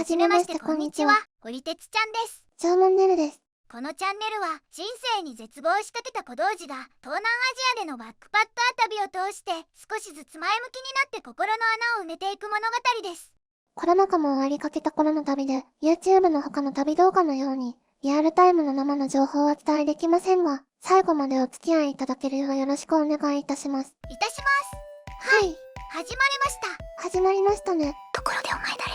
じめまして、こんにちは。堀鉄ちゃんです。縄文ねるです。このチャンネルは人生に絶望しかけた小童子が東南アジアでのバックパッカー旅を通して少しずつ前向きになって心の穴を埋めていく物語です。コロナ禍も終わりかけた頃の旅で YouTube の他の旅動画のようにリアルタイムの生の情報はお伝えできませんが、最後までお付き合いいただけるようよろしくお願いいたします。はい。始まりました。始まりましたね。ところでお前誰？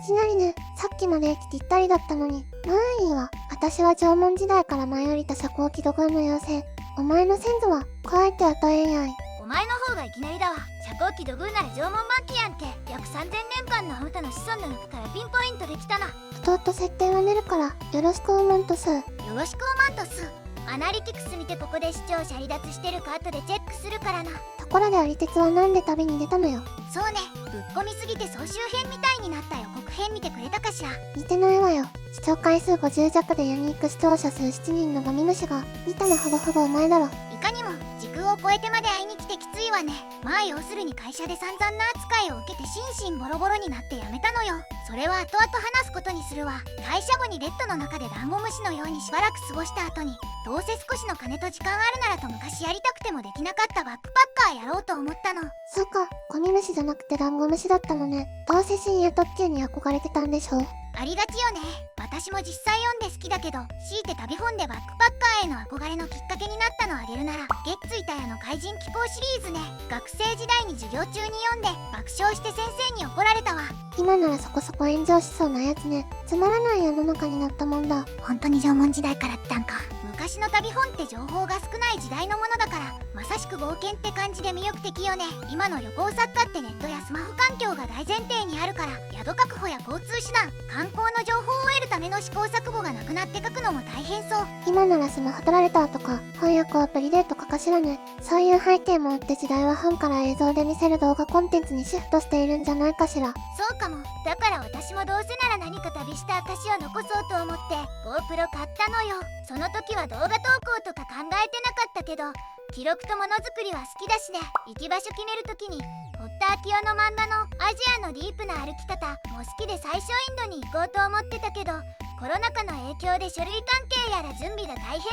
いきなりね、さっきまで息ぴったりだったのに。まあいいわ。私は縄文時代から舞い降りた遮光器土偶の妖精。お前の先祖は、怖いって与えんやい。お前の方がいきなりだわ。遮光器土偶なら縄文末期やんけ。約3000年間のあなたの子孫の中からピンポイントできたな。とっと設定はねるから、よろしくおまんとす。よろしくおまんとす。アナリティクス見てここで視聴者離脱してるか後でチェックするからな。ところでアリテツはなんで旅に出たのよ。そうね、ぶっ込みすぎて総集編みたいになった予告編見てくれたかしら。似てないわよ。視聴回数50弱でユニーク視聴者数7人のゴミ虫が見たのほぼほぼお前だろ。いかにも時空を超えてまで会いに来てきついわね。まあ要するに会社で散々な扱いを受けて心身ボロボロになってやめたのよ。それは後々話すことにするわ。会社後にベッドの中でダンゴムシのようにしばらく過ごした後に、どうせ少しの金と時間あるならと昔やりたくてもできなかったバックパッカーやろうと思ったの。そうか、ゴミ虫じゃなくてダンゴムシだったのね。どうせ深夜特急に憧れてたんでしょう。ありがちよね。私も実際読んで好きだけど、強いて旅本でバックパッカーへの憧れのきっかけになったのをあげるなら、ゲッツイタヤの怪人機構シリーズね。学生時代に授業中に読んで爆笑して先生に怒られたわ。今ならそこそこ炎上しそうなやつね。つまらない世の中になったもんだ。本当に縄文時代からってたんか。昔の旅本って情報が少ない時代のものだから、まさしく冒険って感じで魅力的よね。今の旅行作家ってネットやスマホ環境が大前提にあるから、宿確保や交通手段、観光の情報を得るための試行錯誤がなくなって書くのも大変そう。今ならスマホ取られたとか翻訳アプリでとかかしらね。そういう背景もあって時代は本から映像で見せる動画コンテンツにシフトしているんじゃないかしら。そうかも。だから私もどうせなら何か旅した証を残そうと思って GoPro 買ったのよ。その時は動画投稿とか考えてなかったけど、記録とものづくりは好きだしね。行き場所決める時に堀田昭夫の漫画のアジアのディープな歩き方も好きで最初インドに行こうと思ってたけど、コロナ禍の影響で書類関係やら準備が大変そう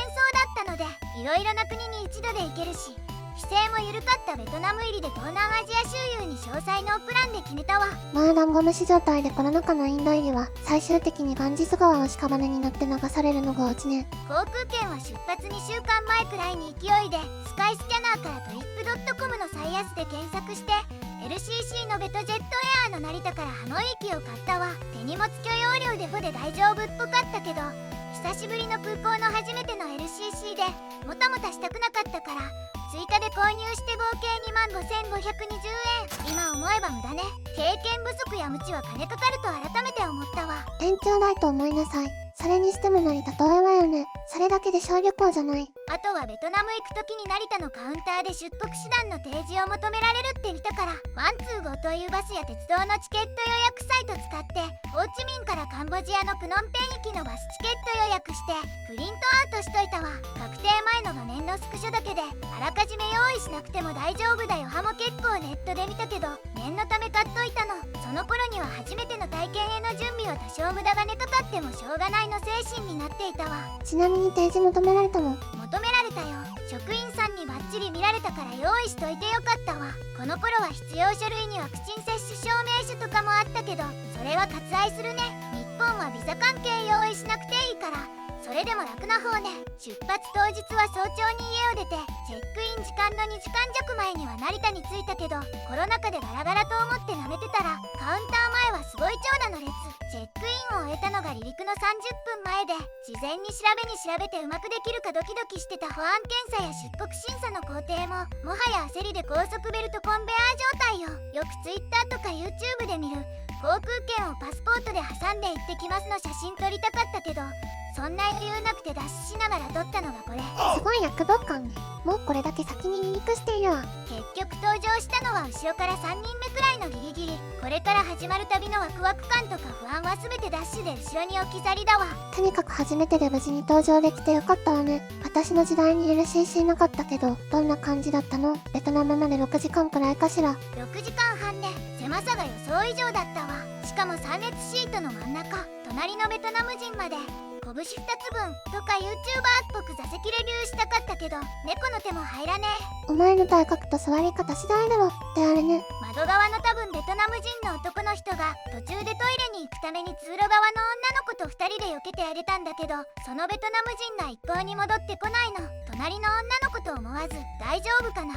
だったので、いろいろな国に一度で行けるし、規制も緩かったベトナム入りで東南アジア周遊に詳細のプランで決めたわ。まあダンゴムシ状態でコロナ禍のインド入りは最終的にガンジス川を屍になって流されるのがオチね。航空券は出発2週間前くらいに勢いでスカイスキャナーからトリップドットコムの最安で検索して LCC のベトジェットエアーの成田からハノイ行きを買ったわ。手荷物許容量デフォで大丈夫っぽかったけど、久しぶりの空港の初めての LCC でもたもたしたくなかったから追加で購入して合計25,520円。今思えば無駄ね。経験不足や無知は金かかると改めて思ったわ。延長代と思いなさい。それにしても成田遠いわよね。それだけで小旅行じゃない。あとはベトナム行く時に成田のカウンターで出国手段の提示を求められるって見たから、125というバスや鉄道のチケット予約サイト使ってホーチミンからカンボジアのプノンペン行きのバスチケット予約してプリントアウトしといたわ。確定前の画面のスクショだけであらかじめ用意しなくても大丈夫だよ。歯も結構ネットで見たけど念のため買っといたの。その頃には初めての体験への準備は多少無駄金かかってもしょうがないの精神になっていたわ。ちなみに提示求められたの？求められたよ。職員さんにバッチリ見られたから用意しといてよかったわ。この頃は必要書類にワクチン接種証明書とかもあったけど、それは割愛するね。日本はビザ関係用意しなくていいから、それでも楽な方ね。出発当日は早朝に家を出てチェックイン時間の2時間弱前には成田に着いたけど、コロナ禍でガラガラと思って舐めてたらカウンター前はすごい長蛇の列。チェックインを終えたのが離陸の30分前で、事前に調べてうまくできるかドキドキしてた保安検査や出国審査の工程ももはや焦りで高速ベルトコンベアー状態よ。よく Twitter とか YouTube で見る航空券をパスポートで挟んで行ってきますの写真撮りたかったけど、そんな理由なくて脱出しながら撮ったのがこれ。すごい躍動感ね。もうこれだけ先に離陸しているわ。結局登場したのは後ろから3人目くらいのギリギリ。これから始まる旅のワクワク感とか不安は全てダッシュで後ろに置き去りだわ。とにかく初めてで無事に登場できてよかったわね。私の時代に LCC なかったけど、どんな感じだったの？ベトナムまで6時間くらいかしら。6時間半ね。狭さが予想以上だったわ。しかも3列シートの真ん中、隣のベトナム人まで。拳2つ分とか YouTuber っぽく座席レビューしたかったけど、猫の手も入らねえ。お前の体格と座り方次第だろってあれね。窓側の多分ベトナム人の男の人が途中でトイレに行くために通路側の女の子と2人で避けてあげたんだけど、そのベトナム人が一向に戻ってこないの。隣の女の子と思わず大丈夫かなっ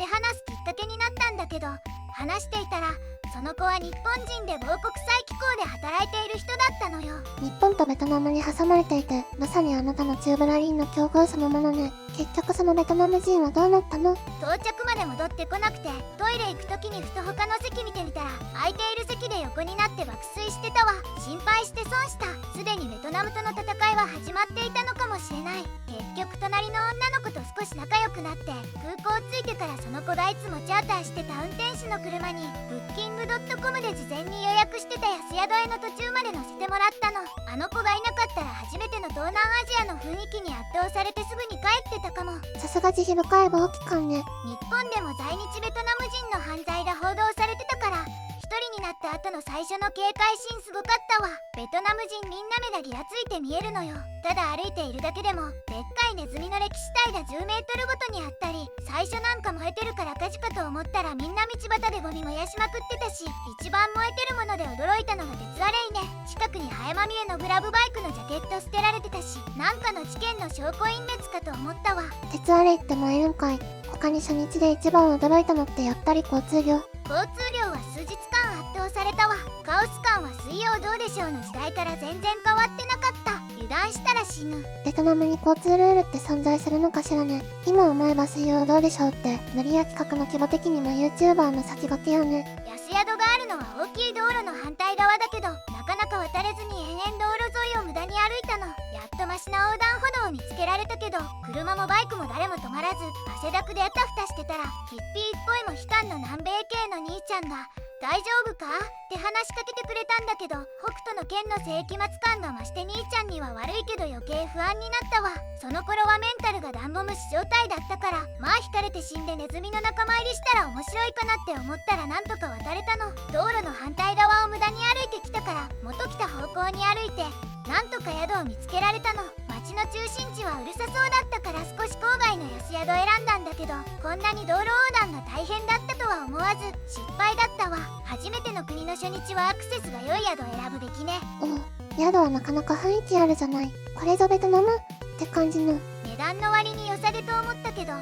て話すきっかけになったんだけど、話していたらその子は日本人で某国際機構で働いている人だったのよ。日本とベトナムに挟まれていて、まさにあなたのチューブラリンの境遇そのものね。結局そのベトナム人はどうなったの？到着まで戻ってこなくて、トイレ行く時にふと他の席見てみたら空いている席で横になって爆睡してたわ。心配して損した。すでにベトナムとの戦いは始まっていたのかもしれない。結局隣の女の子と少し仲良くなって、空港着いてからその子がいつもチャーターしてた運転手の車にブッキングドットコムで事前に予約してた安宿への途中まで乗せてもらったの。あの子がいなかったら初めての東南アジアの雰囲気に圧倒されてすぐに帰ってたかも。さすが慈悲深い暴気感ね。日本でも在日ベトナム人の犯罪が報道されてたから、一人になった後の最初の警戒心すごかったわ。ベトナム人みんな目がギラついて見えるのよ。ただ歩いているだけでもでっかいネズミの歴史体が10メートルごとにあったり、最初なんか燃えてるから火事かと思ったらみんな道端でゴミ燃やしまくってたし、一番燃えてるもので驚いたのが鉄アレイね。近くにハエまみれのグラブバイクのジャケット捨てられてたし、なんかの事件の証拠隠滅かと思ったわ。鉄アレイって燃えるんかい。他に初日で一番驚いたのってやっぱり交通量。交通量は数日間圧倒されたわ。カオス感は水曜どうでしょうの時代から全然変わってなかった。油断したら死ぬ。ベトナムに交通ルールって存在するのかしらね。今思えば水曜どうでしょうって無理や企画の規模的にも YouTuber の先駆けよね。安宿があるのは大きい道路の反対側だけど、なかなか渡れずに延々道路沿いを無駄に歩いたの。やっとマシな横断歩道を見つけられたけど、車もバイクも誰も止まらず、汗だくであたふたしてたらヒッピーっぽいモヒカンの南米系の兄ちゃんが大丈夫かって話しかけてくれたんだけど、北斗の剣の世紀末感が増して兄ちゃんには悪いけど余計不安になったわ。その頃はメンタルがダンボ虫状態だったから、まあ引かれて死んでネズミの仲間入りしたら面白いかなって思ったらなんとか渡れたの。道路の反対側を無駄に歩いてきたから、元来た方向に歩いてなんとか宿を見つけられたの。町の中心地はうるさそうだったから少し郊外の安宿を選んだんだけど、こんなに道路横断が大変だったとは思わず失敗だったわ。初めての国の初日はアクセスが良い宿を選ぶべきね。おう、宿はなかなか雰囲気あるじゃない。これぞベトナムって感じの。値段の割に良さげと思ったけど、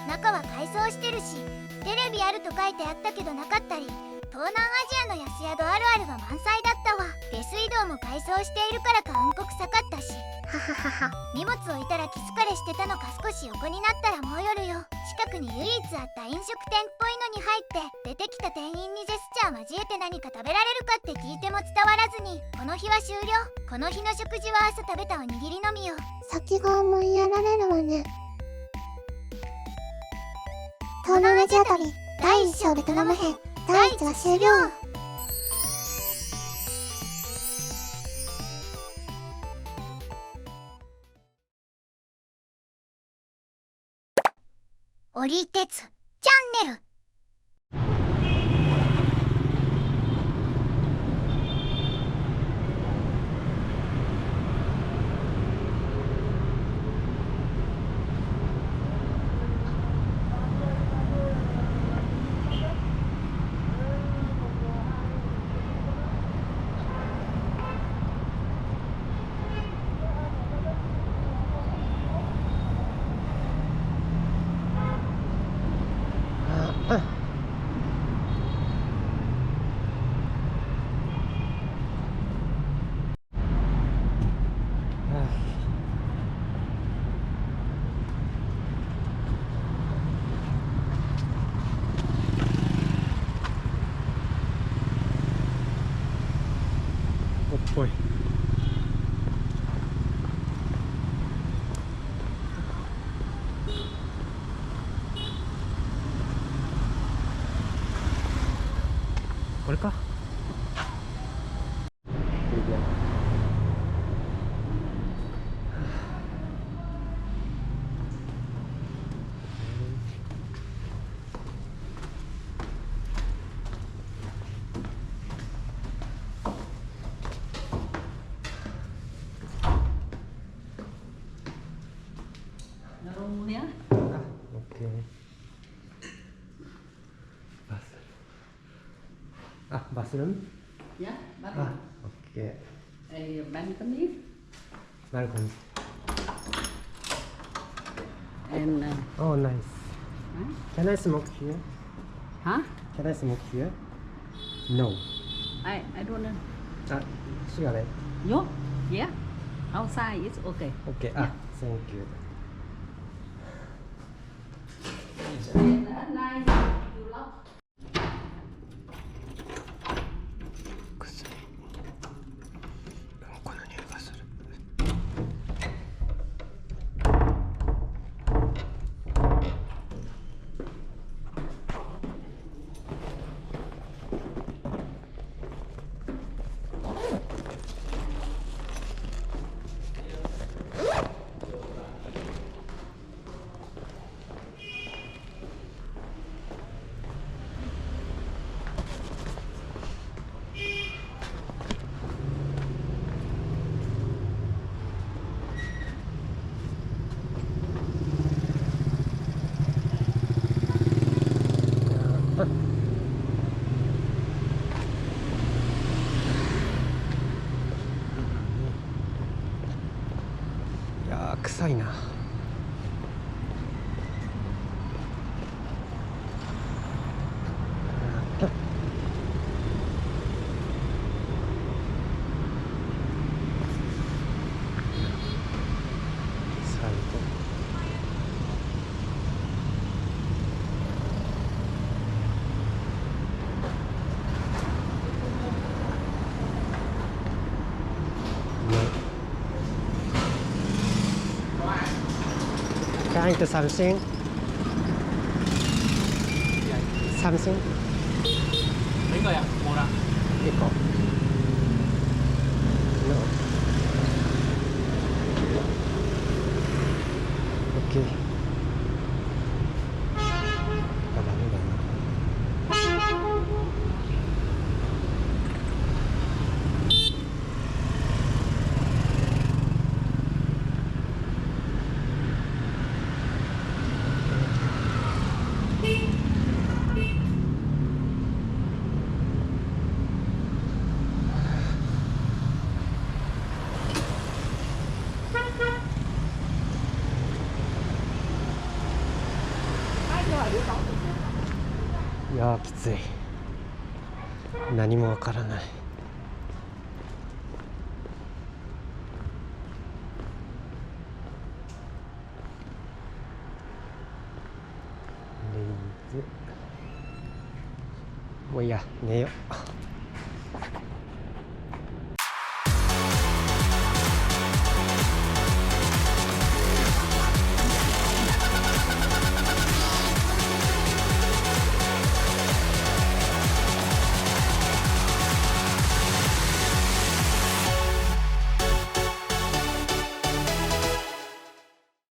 中は改装してるし、テレビあると書いてあったけどなかったり、東南アジアの安宿あるあるが満載だったわ。下水道も改装しているからか雲刻さかったし、はははは。荷物置いたら気疲れしてたのか少し横になったらもう夜よ。近くに唯一あった飲食店っぽいのに入って出てきた店員にジェスチャー交えて何か食べられるかって聞いても伝わらずに、この日は終了。この日の食事は朝食べたおにぎりのみよ。先が思いやられるわね。東南アジア旅第1章ベトナム編第1話終了。オリテツチャンネル。ぽい。れか。Narung ya? Oke. Bathroom? Ya, baru. Oke. Balcony Balcony. and Oh, nice. Can I smoke here? huh? Can I smoke here? No. I don't know. Cigarette. Yo, yeah. Outside it's okay. Okay. Thank you. And at night you lock. 臭い。この匂いがする。いやー、臭いな。最後。Trying to something? Something? I거 ya, murah. Iko. No. Okay. Dami ba yun?いやー、きつい。何もわからない。レイズ。もういいや、寝よう。